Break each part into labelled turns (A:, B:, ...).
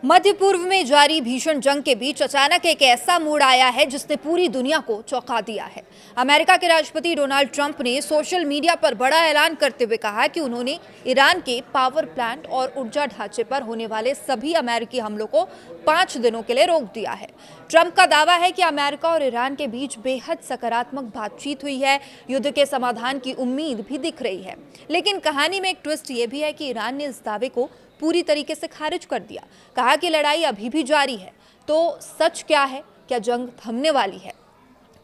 A: मध्य पूर्व में जारी भीषण जंग के बीच अचानक एक ऐसा मोड़ आया है जिसने पूरी दुनिया को चौंका दिया है। अमेरिका के राष्ट्रपति डोनाल्ड ट्रंप ने सोशल मीडिया पर बड़ा ऐलान करते हुए कहा कि उन्होंने ईरान के पावर प्लांट और ऊर्जा ढांचे पर होने वाले सभी अमेरिकी हमलों को 5 दिनों के लिए रोक दिया है। ट्रंप का दावा है कि अमेरिका और ईरान के बीच बेहद सकारात्मक बातचीत हुई है, युद्ध के समाधान की उम्मीद भी दिख रही है। लेकिन कहानी में एक ट्विस्ट ये भी है कि ईरान ने इस दावे को पूरी तरीके से खारिज कर दिया, कहा कि लड़ाई अभी भी जारी है। तो सच क्या है? क्या जंग थमने वाली है?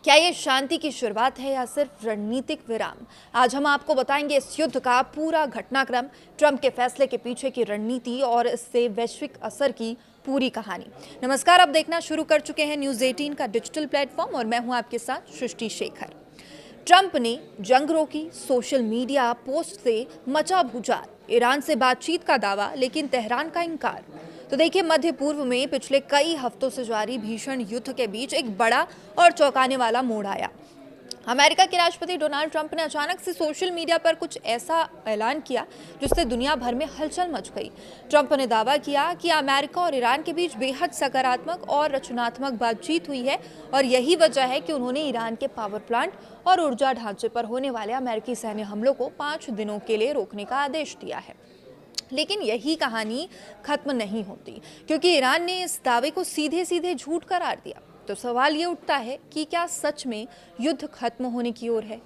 A: क्या ये शांति की शुरुआत है या सिर्फ रणनीतिक विराम? आज हम आपको बताएंगे इस युद्ध का पूरा घटनाक्रम, ट्रंप के फैसले के पीछे की रणनीति और इससे वैश्विक असर की पूरी कहानी। नमस्कार, आप देखना शुरू कर चुके हैं न्यूज़ 18 का डिजिटल प्लेटफॉर्म और मैं हूं आपके साथ सृष्टि शेखर। ट्रंप ने जंग रोकी, सोशल मीडिया पोस्ट से मचा भूचाल, ईरान से बातचीत का दावा लेकिन तेहरान का इनकार। तो देखिए, मध्य पूर्व में पिछले कई हफ्तों से जारी भीषण युद्ध के बीच एक बड़ा और चौंकाने वाला मोड़ आया। अमेरिका के राष्ट्रपति डोनाल्ड ट्रंप ने अचानक से सोशल मीडिया पर कुछ ऐसा ऐलान किया जिससे दुनिया भर में हलचल मच गई। ट्रंप ने दावा किया कि अमेरिका और ईरान के बीच बेहद सकारात्मक और रचनात्मक बातचीत हुई है और यही वजह है कि उन्होंने ईरान के पावर प्लांट और ऊर्जा ढांचे पर होने वाले अमेरिकी सैन्य हमलों को 5 दिनों के लिए रोकने का आदेश दिया है। लेकिन यही कहानी खत्म नहीं होती, क्योंकि ईरान ने इस दावे को सीधे सीधे झूठ करार दिया। तो सवाल ये उठता है कि क्या सच में युद्ध खत्म होने की ओर है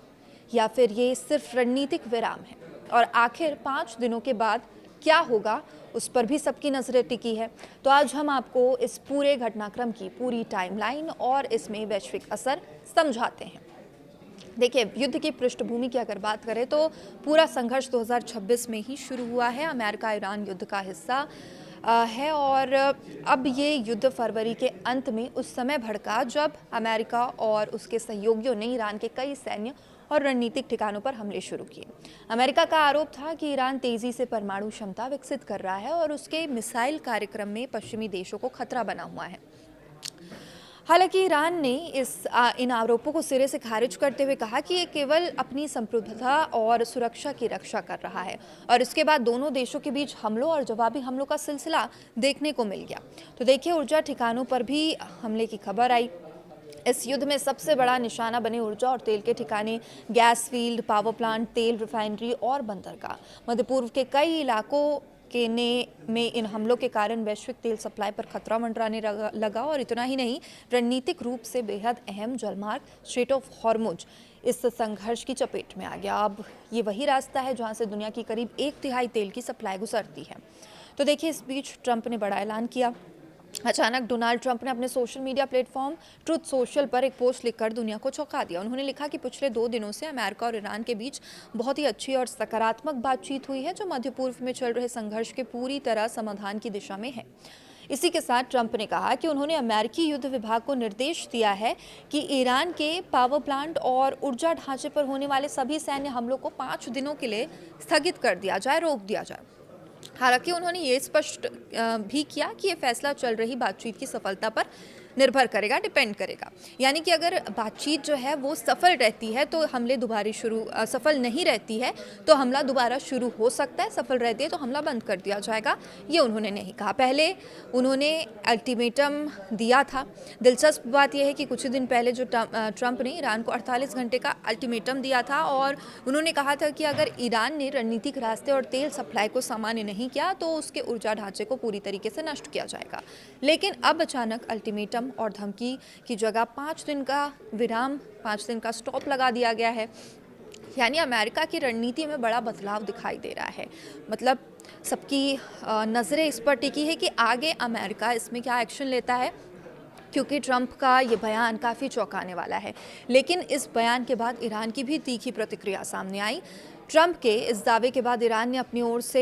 A: या फिर ये सिर्फ रणनीतिक विराम है? और आखिर 5 दिनों के बाद क्या होगा, उस पर भी सबकी नजरें टिकी है। तो आज हम आपको इस पूरे घटनाक्रम की पूरी टाइमलाइन और इसमें वैश्विक असर समझाते हैं। देखिए, युद्ध की पृष्ठभूमि की अगर बात करें तो पूरा संघर्ष 2026 में ही शुरू हुआ है। अमेरिका ईरान युद्ध का हिस्सा है और अब ये युद्ध फरवरी के अंत में उस समय भड़का जब अमेरिका और उसके सहयोगियों ने ईरान के कई सैन्य और रणनीतिक ठिकानों पर हमले शुरू किए। अमेरिका का आरोप था कि ईरान तेजी से परमाणु क्षमता विकसित कर रहा है और उसके मिसाइल कार्यक्रम में पश्चिमी देशों को खतरा बना हुआ है। हालांकि ईरान ने इन आरोपों को सिरे से खारिज करते हुए कहा कि ये केवल अपनी संप्रभुता और सुरक्षा की रक्षा कर रहा है और इसके बाद दोनों देशों के बीच हमलों और जवाबी हमलों का सिलसिला देखने को मिल गया। तो देखिए, ऊर्जा ठिकानों पर भी हमले की खबर आई। इस युद्ध में सबसे बड़ा निशाना बने ऊर्जा और तेल के ठिकाने, गैस फील्ड, पावर प्लांट, तेल रिफाइनरी और बंदरगाह। मध्य पूर्व के कई इलाकों में इन हमलों के कारण वैश्विक तेल सप्लाई पर खतरा मंडराने लगा और इतना ही नहीं, रणनीतिक रूप से बेहद अहम जलमार्ग स्ट्रेट ऑफ हॉर्मुज इस संघर्ष की चपेट में आ गया। अब ये वही रास्ता है जहां से दुनिया की करीब 1/3 तेल की सप्लाई गुजरती है। तो देखिए, इस बीच ट्रंप ने बड़ा ऐलान किया। अचानक डोनाल्ड ट्रंप ने अपने social media platform truth social पर एक पोस्ट लिखकर दुनिया को चौंका दिया। उन्होंने लिखा कि पिछले 2 दिनों से अमेरिका और ईरान के बीच बहुत ही अच्छी और सकारात्मक बातचीत हुई है, जो मध्य पूर्व में चल रहे संघर्ष के पूरी तरह समाधान की दिशा में है। इसी के साथ ट्रंप ने कहा कि उन्होंने अमेरिकी युद्ध विभाग को निर्देश दिया है कि ईरान के पावर प्लांट और ऊर्जा ढांचे पर होने वाले सभी सैन्य हमलों को 5 दिनों के लिए स्थगित कर दिया जाए, रोक दिया जाए। हालांकि उन्होंने ये स्पष्ट भी किया कि ये फैसला चल रही बातचीत की सफलता पर निर्भर करेगा, डिपेंड करेगा। यानी कि अगर बातचीत जो है वो सफल रहती है तो हमले दोबारा सफल नहीं रहती है तो हमला दोबारा शुरू हो सकता है, सफल रहती है तो हमला बंद कर दिया जाएगा, ये उन्होंने नहीं कहा। पहले उन्होंने अल्टीमेटम दिया था। दिलचस्प बात यह है कि कुछ ही दिन पहले जो ट्रंप ने ईरान को 48 घंटे का अल्टीमेटम दिया था और उन्होंने कहा था कि अगर ईरान ने रणनीतिक रास्ते और तेल सप्लाई को सामान्य नहीं किया तो उसके ऊर्जा ढांचे को पूरी तरीके से नष्ट किया जाएगा। लेकिन अब अचानक अल्टीमेटम और धमकी की जगह 5 दिन का विराम, 5 दिन का स्टॉप लगा दिया गया है। यानी अमेरिका की रणनीति में बड़ा बदलाव दिखाई दे रहा है। मतलब सबकी नज़रें इस पर टिकी है कि आगे अमेरिका इसमें क्या एक्शन लेता है, क्योंकि ट्रंप का ये बयान काफ़ी चौंकाने वाला है। लेकिन इस बयान के बाद ईरान की भी तीखी प्रतिक्रिया सामने आई। ट्रंप के इस दावे के बाद ईरान ने अपनी ओर से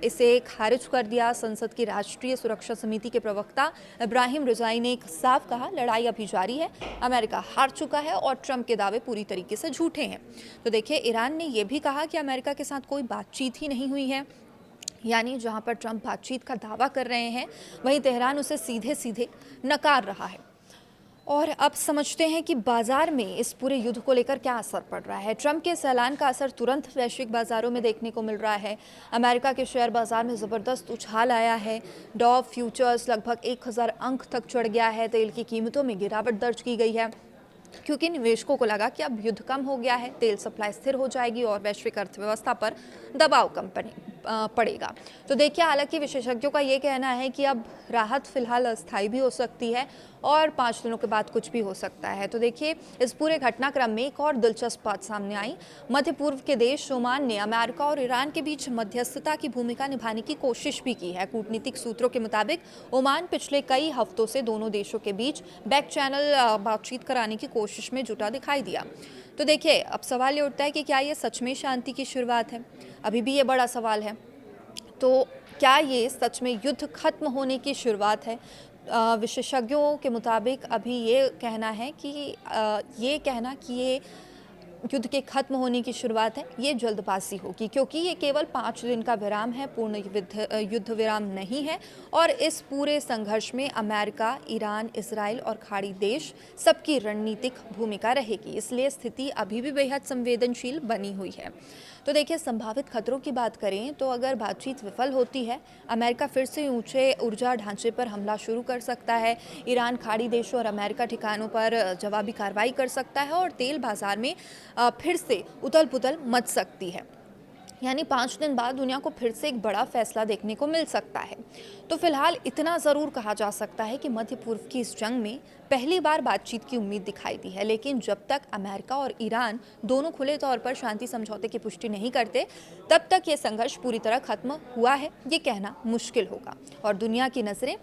A: इसे खारिज कर दिया। संसद की राष्ट्रीय सुरक्षा समिति के प्रवक्ता इब्राहिम रिजाई ने साफ कहा, लड़ाई अभी जारी है, अमेरिका हार चुका है और ट्रंप के दावे पूरी तरीके से झूठे हैं। तो देखिए, ईरान ने यह भी कहा कि अमेरिका के साथ कोई बातचीत ही नहीं हुई है। यानी जहां पर ट्रंप बातचीत का दावा कर रहे हैं, वहीं तेहरान उसे सीधे सीधे नकार रहा है। और अब समझते हैं कि बाजार में इस पूरे युद्ध को लेकर क्या असर पड़ रहा है। ट्रंप के इस ऐलान का असर तुरंत वैश्विक बाजारों में देखने को मिल रहा है। अमेरिका के शेयर बाजार में ज़बरदस्त उछाल आया है। डॉव फ्यूचर्स लगभग 1000 अंक तक चढ़ गया है। तेल की कीमतों में गिरावट दर्ज की गई है, क्योंकि निवेशकों को लगा कि अब युद्ध कम हो गया है, तेल सप्लाई स्थिर हो जाएगी और वैश्विक अर्थव्यवस्था पर दबाव कम पड़ेगा। तो देखिए, हालांकि विशेषज्ञों का ये कहना है कि अब राहत फिलहाल अस्थायी भी हो सकती है और 5 दिनों के बाद कुछ भी हो सकता है। तो देखिए, इस पूरे घटनाक्रम में एक और दिलचस्प बात सामने आई। मध्य पूर्व के देश ओमान ने अमेरिका और ईरान के बीच मध्यस्थता की भूमिका निभाने की कोशिश भी की है। कूटनीतिक सूत्रों के मुताबिक ओमान पिछले कई हफ्तों से दोनों देशों के बीच बैक चैनल बातचीत कराने की कोशिश में जुटा दिखाई दिया। तो देखिए, अब सवाल ये उठता है कि क्या ये सच में शांति की शुरुआत है? अभी भी ये बड़ा सवाल है। तो क्या ये सच में युद्ध खत्म होने की शुरुआत है? विशेषज्ञों के मुताबिक अभी ये कहना कि ये युद्ध के खत्म होने की शुरुआत है, ये जल्दबाजी होगी, क्योंकि ये केवल 5 दिन का विराम है, पूर्ण युद्ध विराम नहीं है। और इस पूरे संघर्ष में अमेरिका, ईरान, इजराइल और खाड़ी देश सबकी रणनीतिक भूमिका रहेगी, इसलिए स्थिति अभी भी बेहद संवेदनशील बनी हुई है। तो देखिए, संभावित खतरों की बात करें तो अगर बातचीत विफल होती है, अमेरिका फिर से ऊंचे ऊर्जा ढांचे पर हमला शुरू कर सकता है, ईरान खाड़ी देशों और अमेरिका ठिकानों पर जवाबी कार्रवाई कर सकता है और तेल बाजार में फिर से उथल पुथल मच सकती है। यानी 5 दिन बाद दुनिया को फिर से एक बड़ा फैसला देखने को मिल सकता है। तो फिलहाल इतना ज़रूर कहा जा सकता है कि मध्य पूर्व की इस जंग में पहली बार बातचीत की उम्मीद दिखाई दी है, लेकिन जब तक अमेरिका और ईरान दोनों खुले तौर पर शांति समझौते की पुष्टि नहीं करते, तब तक ये संघर्ष पूरी तरह खत्म हुआ है ये कहना मुश्किल होगा। और दुनिया की नज़रें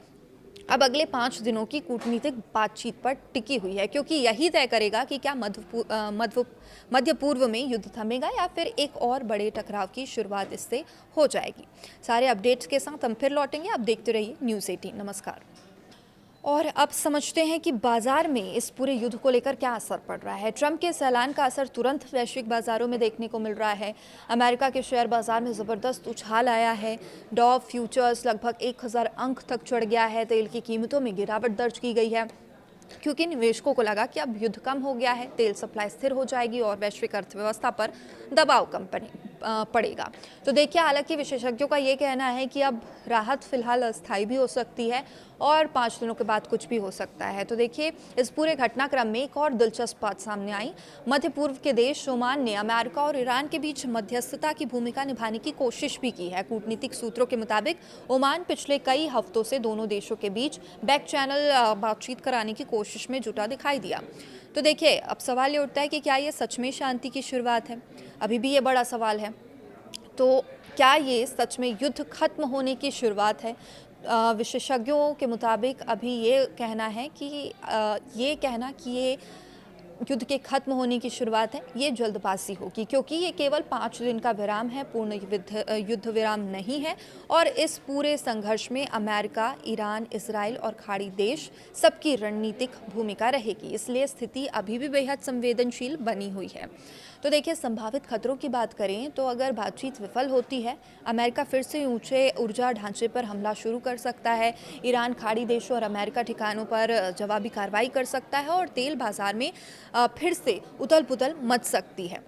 A: अब अगले 5 दिनों की कूटनीतिक बातचीत पर टिकी हुई है, क्योंकि यही तय करेगा कि क्या मध्य पूर्व में युद्ध थमेगा या फिर एक और बड़े टकराव की शुरुआत इससे हो जाएगी। सारे अपडेट्स के साथ हम फिर लौटेंगे। आप देखते रहिए न्यूज़ 18। नमस्कार। और अब समझते हैं कि बाजार में इस पूरे युद्ध को लेकर क्या असर पड़ रहा है। ट्रंप के इस ऐलान का असर तुरंत वैश्विक बाजारों में देखने को मिल रहा है। अमेरिका के शेयर बाजार में ज़बरदस्त उछाल आया है। डॉव फ्यूचर्स लगभग 1000 अंक तक चढ़ गया है। तेल की कीमतों में गिरावट दर्ज की गई है, क्योंकि निवेशकों को लगा कि अब युद्ध कम हो गया है, तेल सप्लाई स्थिर हो जाएगी और वैश्विक अर्थव्यवस्था पर दबाव कम पड़ेगा। तो देखिए, हालांकि विशेषज्ञों का ये कहना है कि अब राहत फिलहाल अस्थायी भी हो सकती है और 5 दिनों के बाद कुछ भी हो सकता है। तो देखिए, इस पूरे घटनाक्रम में एक और दिलचस्प बात सामने आई। मध्य पूर्व के देश ओमान ने अमेरिका और ईरान के बीच मध्यस्थता की भूमिका निभाने की कोशिश भी की है। कूटनीतिक सूत्रों के मुताबिक ओमान पिछले कई हफ्तों से दोनों देशों के बीच बैक चैनल बातचीत कराने की कोशिश में जुटा दिखाई दिया। तो देखिए, अब सवाल ये उठता है कि क्या ये सच में शांति की शुरुआत है? अभी भी ये बड़ा सवाल है। तो क्या ये सच में युद्ध खत्म होने की शुरुआत है? विशेषज्ञों के मुताबिक अभी ये कहना कि ये युद्ध के खत्म होने की शुरुआत है, ये जल्दबाजी होगी, क्योंकि ये केवल 5 दिन का विराम है, पूर्ण युद्ध विराम नहीं है। और इस पूरे संघर्ष में अमेरिका, ईरान, इजराइल और खाड़ी देश सबकी रणनीतिक भूमिका रहेगी, इसलिए स्थिति अभी भी बेहद संवेदनशील बनी हुई है। तो देखिए, संभावित खतरों की बात करें तो अगर बातचीत विफल होती है, अमेरिका फिर से ऊंचे ऊर्जा ढांचे पर हमला शुरू कर सकता है, ईरान खाड़ी देशों और अमेरिका ठिकानों पर जवाबी कार्रवाई कर सकता है और तेल बाजार में फिर से उथल पुथल मच सकती है।